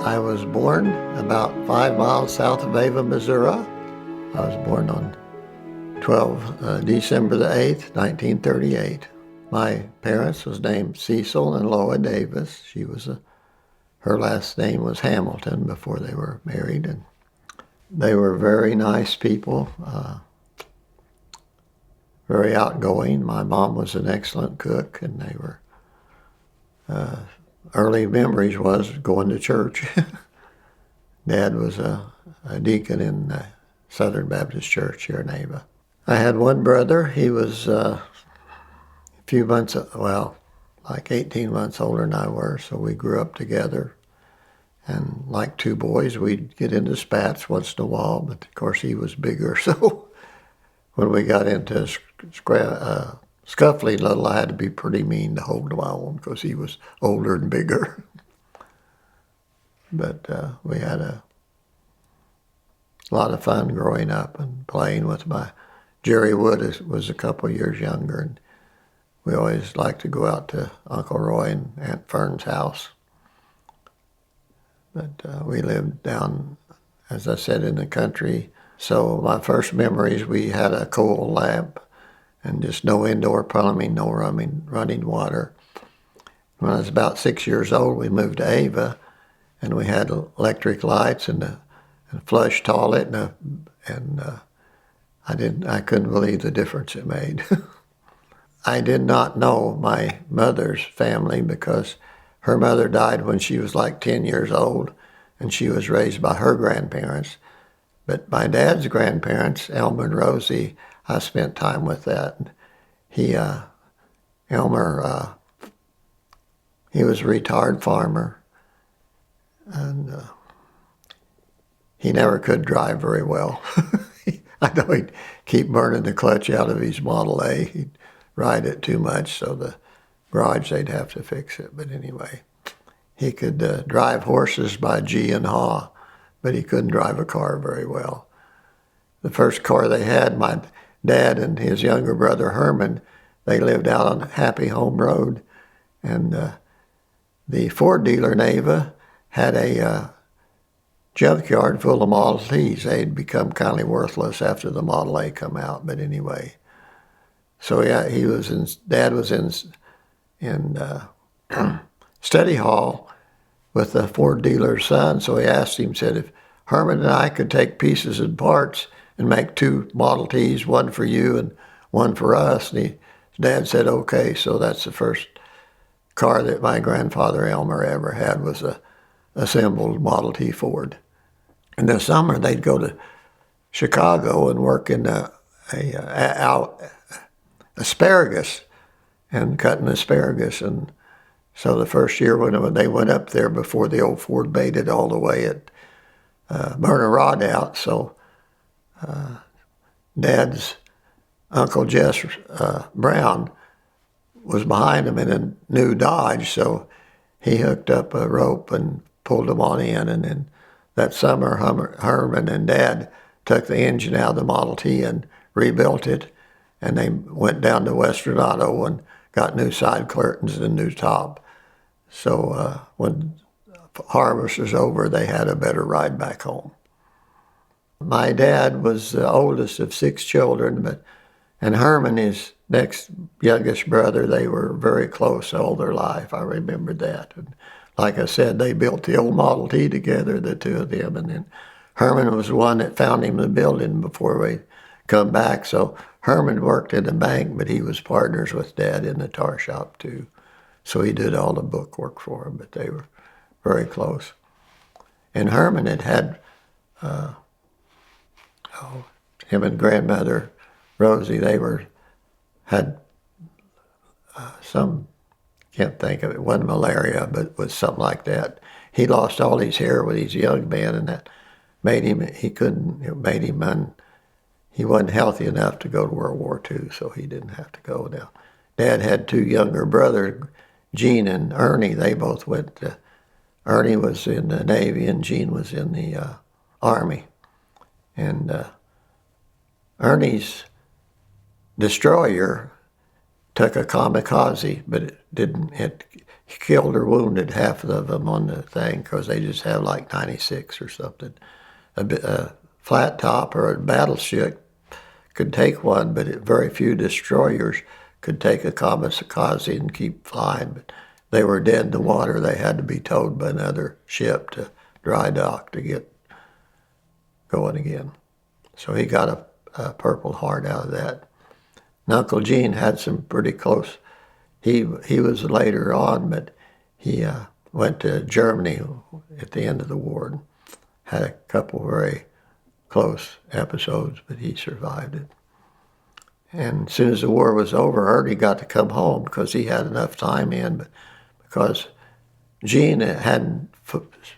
I was born about 5 miles south of Ava, Missouri. I was born on December the 8th, 1938. My parents was named Cecil and Lois Davis. Her last name was Hamilton before they were married, and they were very nice people, very outgoing. My mom was an excellent cook, and they were early memories was going to church. Dad was a deacon in the Southern Baptist Church here in Ava. I had one brother. He was a few months, like 18 months older than I were, so we grew up together. And like two boys, we'd get into spats once in a while, but of course he was bigger, so when we got into scuffling little, I had to be pretty mean to hold my own because he was older and bigger. But we had a lot of fun growing up and playing with Jerry Wood was a couple of years younger, and we always liked to go out to Uncle Roy and Aunt Fern's house. But we lived down, as I said, in the country. So my first memories, we had a coal lamp and just no indoor plumbing, no running water. When I was about 6 years old, we moved to Ava, and we had electric lights and a flush toilet, and I couldn't believe the difference it made. I did not know my mother's family because her mother died when she was like 10 years old, and she was raised by her grandparents. But my dad's grandparents, Elmer and Rosie, I spent time with that. Elmer, he was a retired farmer, and he never could drive very well. I know he'd keep burning the clutch out of his Model A. He'd ride it too much, so the garage, they'd have to fix it. But anyway, he could drive horses by G and Haw, but he couldn't drive a car very well. The first car they had, my dad and his younger brother Herman, they lived out on Happy Home Road, and the Ford dealer in Ava had a junkyard full of Model Ts. They'd become kind of worthless after the Model A come out, but anyway. So yeah, Dad was in study hall with the Ford dealer's son, so he asked him, said, if Herman and I could take pieces and parts and make two Model Ts, one for you and one for us, and his dad said, okay. So that's the first car that my grandfather Elmer ever had, was a assembled Model T Ford. In the summer, they'd go to Chicago and work in asparagus and cutting asparagus. And so the first year when they went up there before the old Ford baited all the way, it burned a rod out. So Dad's Uncle Jess Brown was behind him in a new Dodge, so he hooked up a rope and pulled him on in. And then that summer, Herman and Dad took the engine out of the Model T and rebuilt it, and they went down to Western Auto and got new side curtains and new top. So when harvest was over, they had a better ride back home. My dad was the oldest of 6 children, and Herman, his next youngest brother, they were very close all their life. I remember that. And like I said, they built the old Model T together, the two of them, and then Herman was the one that found him in the building before we come back. So Herman worked in the bank, but he was partners with Dad in the tar shop too. So he did all the book work for him, but they were very close. And Herman had him and grandmother Rosie, they had some, can't think of it, wasn't malaria, but it was something like that. He lost all his hair when he was a young man, and that made him, he wasn't healthy enough to go to World War II, so he didn't have to go. Now, Dad had 2 younger brothers, Gene and Ernie. They both went to, Ernie was in the Navy and Gene was in the Army. And Ernie's destroyer took a kamikaze, but it he killed or wounded half of them on the thing because they just have like 96 or something. A flat top or a battleship could take one, but very few destroyers could take a kamikaze and keep flying. But they were dead in the water. They had to be towed by another ship to dry dock to get going again. So he got a Purple Heart out of that. And Uncle Gene had some pretty close. He was later on, but he went to Germany at the end of the war and had a couple very close episodes, but he survived it. And as soon as the war was over, Ernie got to come home because he had enough time in, but because Gene hadn't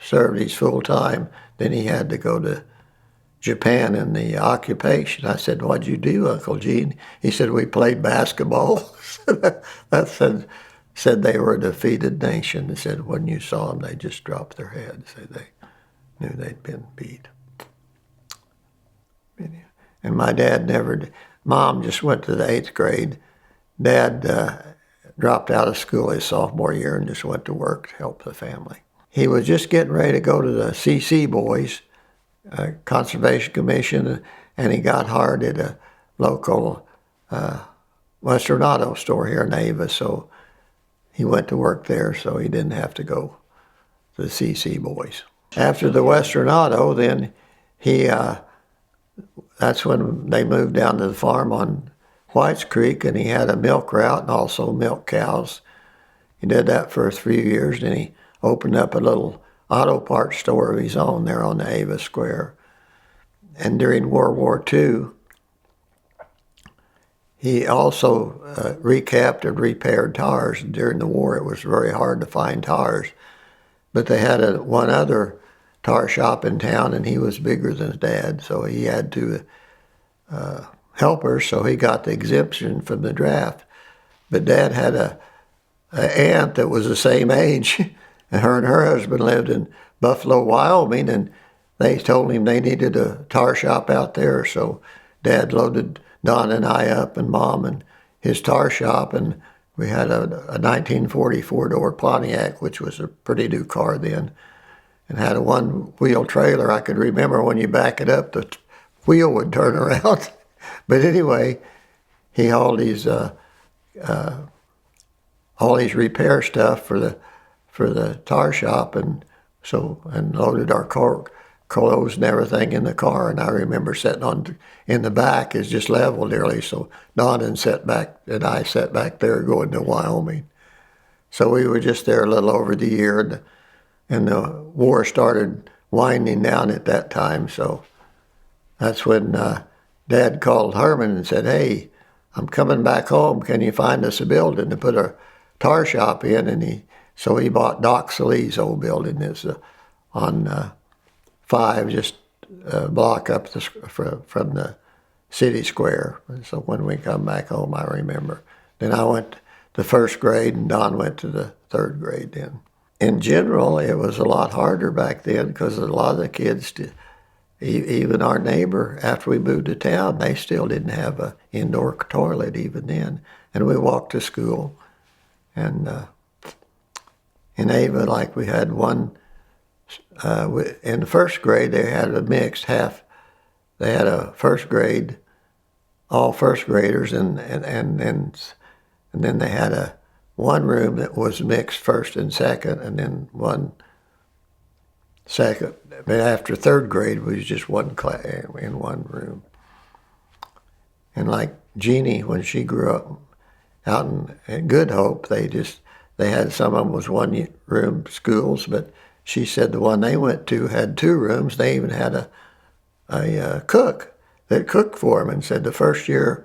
served his full time, then he had to go to Japan in the occupation. I said, "What'd you do, Uncle Gene?" He said, "We played basketball." That said they were a defeated nation. He said when you saw them, they just dropped their heads. Said they knew they'd been beat. And my dad never did. Mom just went to the 8th grade. Dad dropped out of school his sophomore year and just went to work to help the family. He was just getting ready to go to the CC Boys, Conservation Commission, and he got hired at a local Western Auto store here in Ava, so he went to work there so he didn't have to go to the CC Boys. After the Western Auto, then that's when they moved down to the farm on Whites Creek, and he had a milk route and also milk cows. He did that for a few years, then he opened up a little auto parts store of his own there on the Ava Square. And during World War II, he also recapped and repaired tires. During the war, it was very hard to find tires. But they had one other tire shop in town, and he was bigger than his dad, so he had two helpers, so he got the exemption from the draft. But Dad had an aunt that was the same age, and her husband lived in Buffalo, Wyoming, and they told him they needed a tire shop out there, so Dad loaded Don and I up and Mom and his tire shop, and we had a 1944 door Pontiac, which was a pretty new car then, and had a one-wheel trailer. I could remember when you back it up, the wheel would turn around. But anyway, he hauled all these repair stuff for the tire shop, and loaded our clothes and everything in the car. And I remember sitting in the back is just level nearly, so Don and I sat back there going to Wyoming. So we were just there a little over the year, and the war started winding down at that time. So that's when Dad called Herman and said, "Hey, I'm coming back home. Can you find us a building to put a tire shop in?" And so he bought Doc Sallee's old building. It's on 5, just a block up from the city square. And so when we come back home, I remember. Then I went to 1st grade, and Don went to the 3rd grade then. In general, it was a lot harder back then because a lot of the kids, even our neighbor, after we moved to town, they still didn't have an indoor toilet even then. And we walked to school. And in Ava, like we had one, in the 1st grade, they had a mixed half. They had a 1st grade, all 1st graders, and then they had one room that was mixed 1st and 2nd, and then one 2nd. But after 3rd grade, we was just one class in one room. And like Jeannie, when she grew up out in Good Hope, they had, some of them was one-room schools, but she said the one they went to had 2 rooms. They even had a cook that cooked for them, and said the first year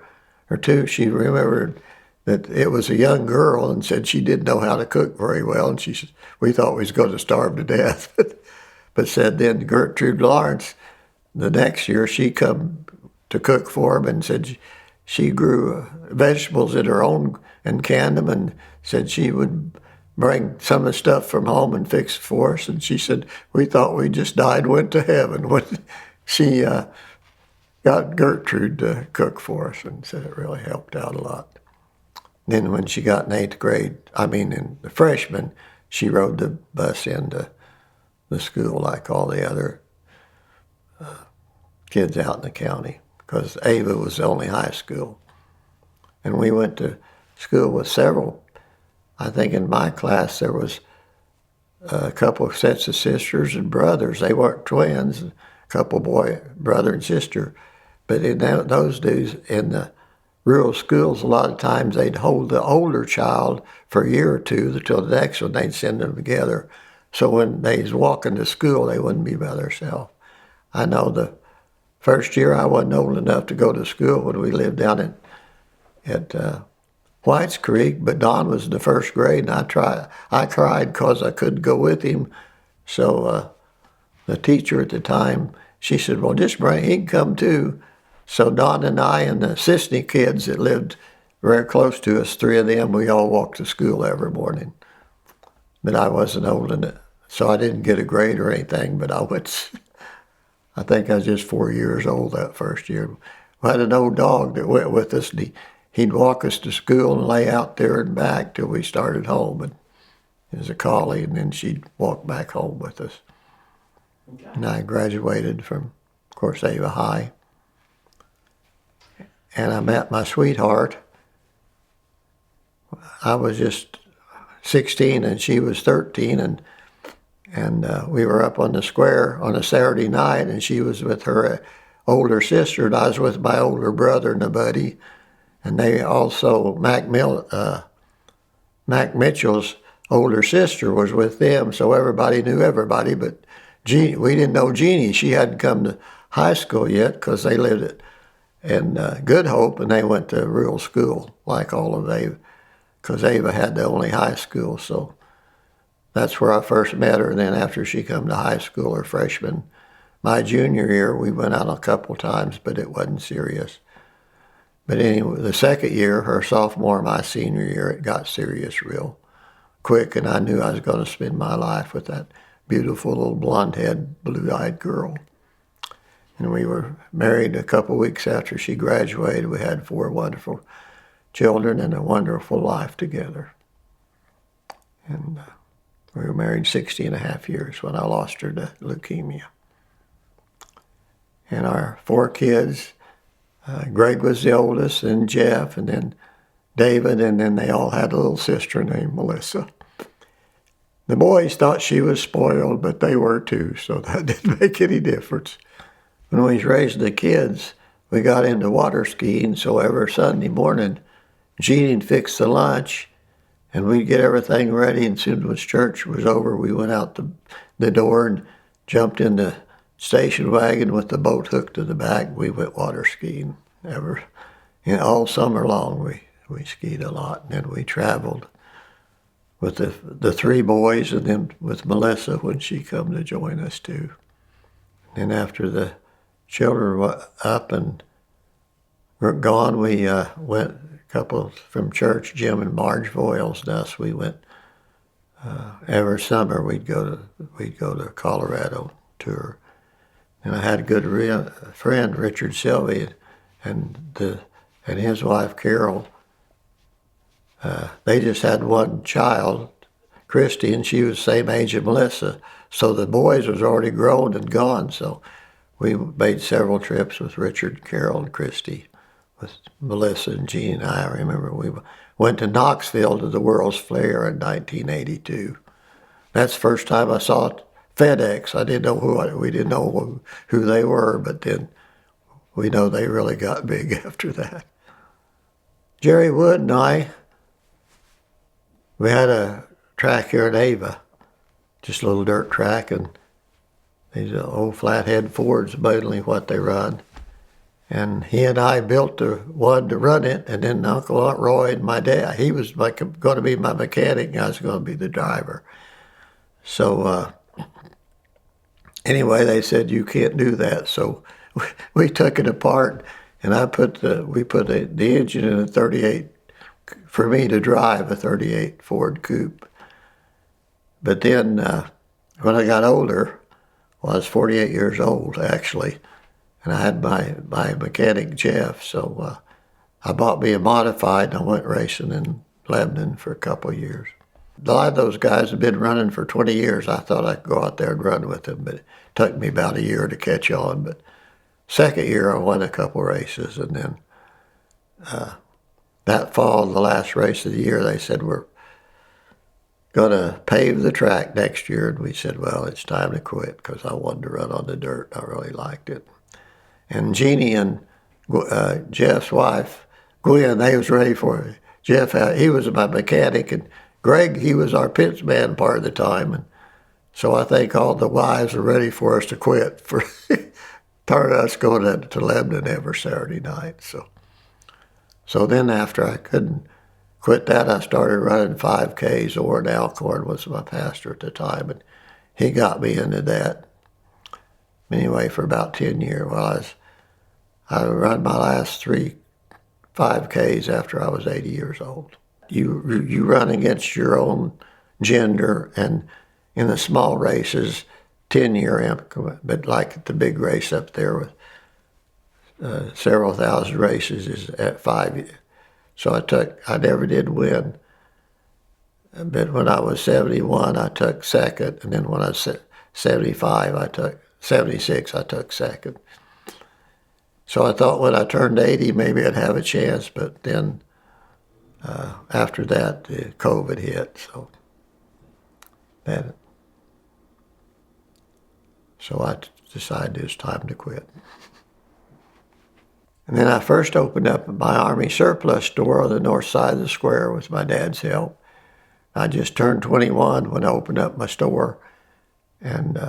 or 2, she remembered that it was a young girl, and said she didn't know how to cook very well, and she said, we thought we was going to starve to death. But said then Gertrude Lawrence, the next year, she come to cook for them, and said she grew vegetables in her own and canned them, and said she would bring some of the stuff from home and fix it for us. And she said, we thought we just died, went to heaven when she got Gertrude to cook for us, and said it really helped out a lot. Then when she got in 8th grade, in the freshman, she rode the bus into the school like all the other kids out in the county, because Ava was the only high school. And we went to school with several. I think in my class there was a couple of sets of sisters and brothers. They weren't twins, a couple brother and sister. But in those days, in the rural schools, a lot of times they'd hold the older child for a year or two until the next one, they'd send them together. So when they was walking to school, they wouldn't be by themselves. I know the first year I wasn't old enough to go to school when we lived down at White's Creek, but Don was in the first grade, and I cried because I couldn't go with him. So the teacher at the time, she said, well, just bring, he can come too. So Don and I and the Sisney kids that lived very close to us, 3 of them, we all walked to school every morning. But I wasn't old enough, so I didn't get a grade or anything, but I think I was just 4 years old that first year. We had an old dog that went with us, and he'd walk us to school and lay out there and back till we started home. And it was a collie, and then she'd walk back home with us. Okay. And I graduated from, of course, Ava High. And I met my sweetheart. I was just 16 and she was 13, and we were up on the square on a Saturday night, and she was with her older sister, and I was with my older brother and a buddy. And they also, Mac Mitchell's older sister was with them, so everybody knew everybody. But Jeannie, we didn't know Jeannie. She hadn't come to high school yet because they lived in Good Hope, and they went to rural school like all of Ava, because Ava had the only high school. So that's where I first met her. And then after she come to high school, her freshman, my junior year, we went out a couple times, but it wasn't serious. But anyway, the second year, her sophomore, my senior year, it got serious real quick, and I knew I was going to spend my life with that beautiful little blonde-haired, blue-eyed girl. And we were married a couple weeks after she graduated. We had 4 wonderful children and a wonderful life together. And we were married 60 and a half years when I lost her to leukemia. And our 4 kids, Greg was the oldest, and Jeff, and then David, and then they all had a little sister named Melissa. The boys thought she was spoiled, but they were too, so that didn't make any difference. When we was raising the kids, we got into water skiing, so every Sunday morning, Jeannie'd fix the lunch, and we'd get everything ready, and as soon as church was over, we went out the door and jumped in the station wagon with the boat hooked to the back. We went water skiing all summer long. We skied a lot, and then we traveled with the 3 boys, and then with Melissa when she come to join us too. And after the children were up and were gone, we went, a couple from church, Jim and Marge Voiles and us, we went every summer. We'd go to Colorado tour. And I had a good friend, Richard Sylvie, and his wife, Carol. They just had 1 child, Christy, and she was the same age as Melissa. So the boys was already grown and gone. So we made several trips with Richard, Carol, and Christy, with Melissa and Jean and I remember we went to Knoxville to the World's Fair in 1982. That's the first time I saw FedEx. I didn't know we didn't know who they were, but then we know they really got big after that. Jerry Wood and I, we had a track here in Ava, just a little dirt track, and these old flathead Fords, mainly what they run. And he and I built the one to run it, and then Uncle Roy and my dad, he was going to be my mechanic, and I was going to be the driver. So anyway, they said, you can't do that. So we took it apart, and we put the engine in a 38, for me to drive a 38 Ford Coupe. But then when I got older, well, I was 48 years old, actually, and I had my mechanic, Jeff, so I bought me a modified, and I went racing in Lebanon for a couple of years. A lot of those guys have been running for 20 years. I thought I could go out there and run with them, but it took me about a year to catch on. But second year, I won a couple races, and then that fall, the last race of the year, they said, we're going to pave the track next year. And we said, well, it's time to quit because I wanted to run on the dirt. I really liked it. And Jeannie and Jeff's wife, Gwen, they was ready for it. Jeff, he was my mechanic, and Greg, he was our pits man part of the time. And so I think all the wives are ready for us to quit for part of us going to Lebanon every Saturday night. So then after I couldn't quit that, I started running 5Ks. Orrin Alcorn was my pastor at the time, and he got me into that. Anyway, for about 10 years. Well, I run my last 3 5Ks after I was 80 years old. You run against your own gender, and in the small races, 10-year increment, but like the big race up there with several thousand races is at 5 years. So I never did win. But when I was 71, I took second, and then when I was 75, 76, I took second. So I thought when I turned 80, maybe I'd have a chance, but then after that, COVID hit, so I decided it was time to quit. And then I first opened up my Army surplus store on the north side of the square with my dad's help. I just turned 21 when I opened up my store, and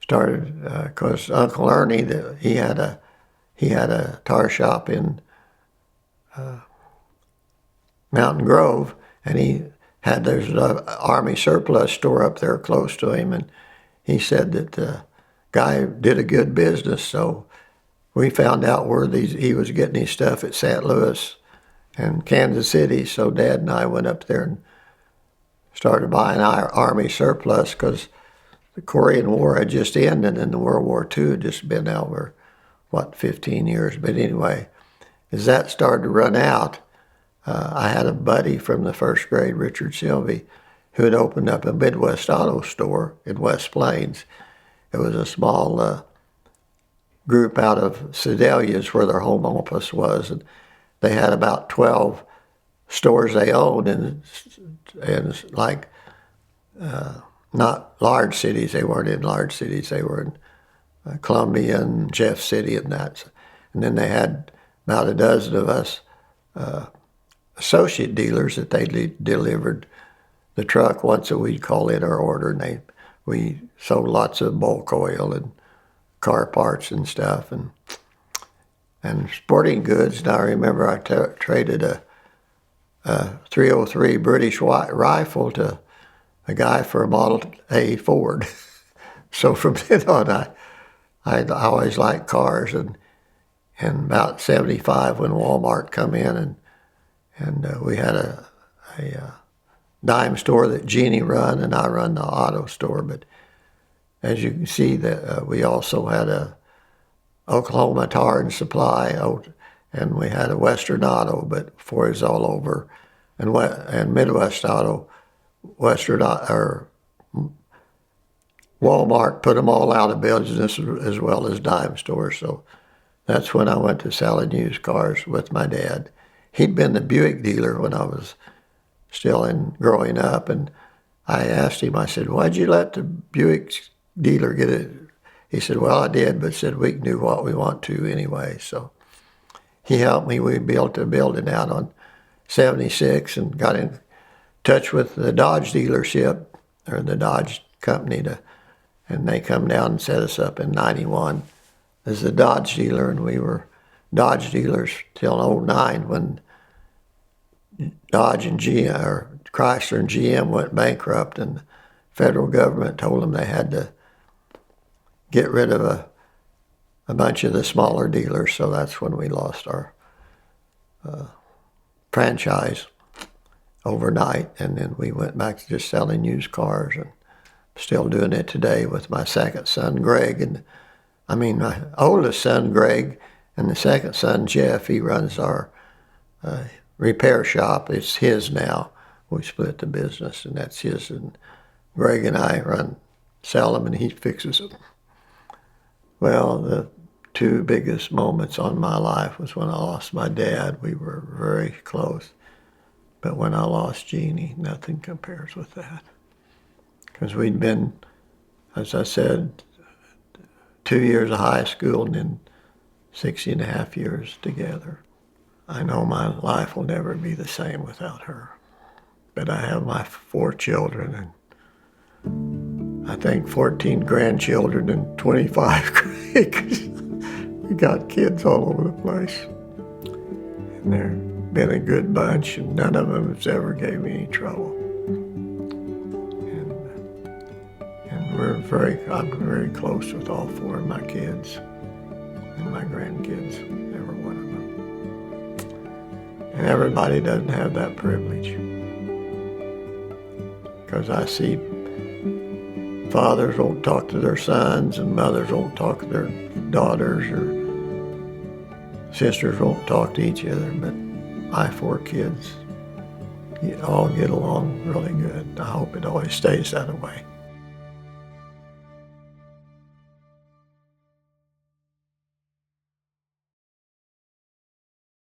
started because Uncle Ernie, he had a tar shop in Mountain Grove, and there's an Army surplus store up there close to him, and he said that the guy did a good business. So we found out where he was getting his stuff at St. Louis and Kansas City. So Dad and I went up there and started buying our Army surplus because the Korean War had just ended and the World War II had just been over, 15 years. But anyway, as that started to run out, I had a buddy from the first grade, Richard Sylvie, who had opened up a Midwest auto store in West Plains. It was a small group out of Sedalia's where their home office was, and they had about 12 stores they owned, and like not large cities. They weren't in large cities. They were in Columbia and Jeff City and that. And then they had about a dozen of us associate dealers that they delivered the truck once a week, call in our order, and we sold lots of bulk oil and car parts and stuff and sporting goods. And I remember I traded a 303 British rifle to a guy for a Model A Ford. So from then on, I always liked cars, and about 75 when Walmart come in, and we had a dime store that Jeannie run, and I run the auto store. But as you can see, that we also had a Oklahoma Tar and Supply, and we had a Western Auto, but before it was all over, and Midwest Auto, or Walmart put them all out of business as well as dime stores. So that's when I went to selling used cars with my dad. He'd been the Buick dealer when I was still growing up, and I asked him, I said, why'd you let the Buick dealer get it? He said, well, I did, but said we can do what we want to anyway. So he helped me. We built a building out on 76 and got in touch with the Dodge dealership, or the Dodge company, and they come down and set us up in 91 as a Dodge dealer, and we were Dodge dealers till 09 when Dodge and GM, or Chrysler and GM went bankrupt, and the federal government told them they had to get rid of a bunch of the smaller dealers. So that's when we lost our franchise overnight, and then we went back to just selling used cars, and still doing it today with my second son, Greg, and my oldest son, Greg, And the second son, Jeff, he runs our repair shop. It's his now. We split the business, and that's his. And Greg and I sell them, and he fixes them. Well, the two biggest moments on my life was when I lost my dad. We were very close. But when I lost Jeannie, nothing compares with that. Because we'd been, as I said, 2 years of high school and then 60.5 years together. I know my life will never be the same without her. But I have my 4 children and I think 14 grandchildren and 25 great. We got kids all over the place. And they've been a good bunch, and none of them has ever gave me any trouble. And I'm very close with all 4 of my kids and my grandkids, every one of them. And everybody doesn't have that privilege. Because I see fathers won't talk to their sons, and mothers won't talk to their daughters, or sisters won't talk to each other. But my 4 kids all get along really good. I hope it always stays that way.